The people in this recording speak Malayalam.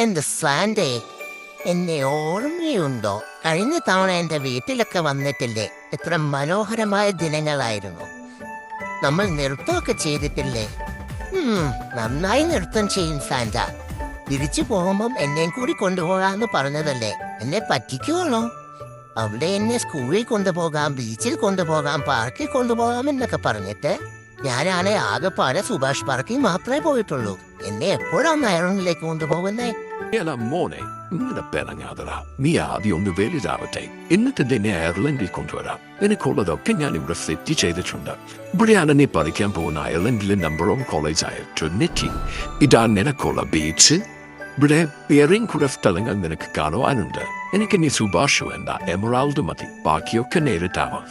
എന്റെ സാൻഡേ, എന്നെ ഓർമ്മയുണ്ടോ? കഴിഞ്ഞ തവണ എന്റെ വീട്ടിലൊക്കെ വന്നിട്ടില്ലേ? എത്ര മനോഹരമായ ദിനങ്ങളായിരുന്നു. നമ്മൾ നൃത്തമൊക്കെ ചെയ്തിട്ടില്ലേ? നന്നായി നൃത്തം ചെയ്യും സാന്റ. തിരിച്ചു പോകുമ്പം എന്നെയും കൂടി കൊണ്ടുപോകാന്ന് പറഞ്ഞതല്ലേ? എന്നെ പറ്റിക്കുവാണോ? അവിടെ എന്നെ സ്കൂളിൽ കൊണ്ടുപോകാം, ബീച്ചിൽ കൊണ്ടുപോകാം, പാർക്കിൽ കൊണ്ടുപോകാം എന്നൊക്കെ പറഞ്ഞിട്ട് ഞാനാണെ ആകെപ്പാടെ സുഭാഷ് പാർക്കിൽ മാത്രമേ പോയിട്ടുള്ളൂ. എന്നെ എപ്പോഴാണ് അയർലൻഡിലേക്ക് കൊണ്ടുപോകുന്നേ? എടാ മോനെ, ഇങ്ങനെ പിണങ്ങാതടാ. നീ ആദ്യം ഒന്ന് വലുതാവട്ടെ, എന്നിട്ട് നിന്നെ അയർലൻഡിൽ കൊണ്ടുവരാം. എനിക്കുള്ളതൊക്കെ ഞാൻ ഇവിടെ സെറ്റ് ചെയ്തിട്ടുണ്ട്. ഇവിടെയാണ് നീ പഠിക്കാൻ പോകുന്ന അയർലൻഡിലെ നമ്പർ 1 കോളേജായ ട്രിനിറ്റി. ഇതാണ് നിനക്കുള്ള ബീച്ച്. ഇവിടെ വേറെയും കൂടെ സ്ഥലങ്ങൾ നിനക്ക് കാണുവാനുണ്ട്. എനിക്ക് നീ സുഭാഷ് വേണ്ട, എമറാൾഡ് മതി. ബാക്കിയൊക്കെ നേരിട്ടാവാം.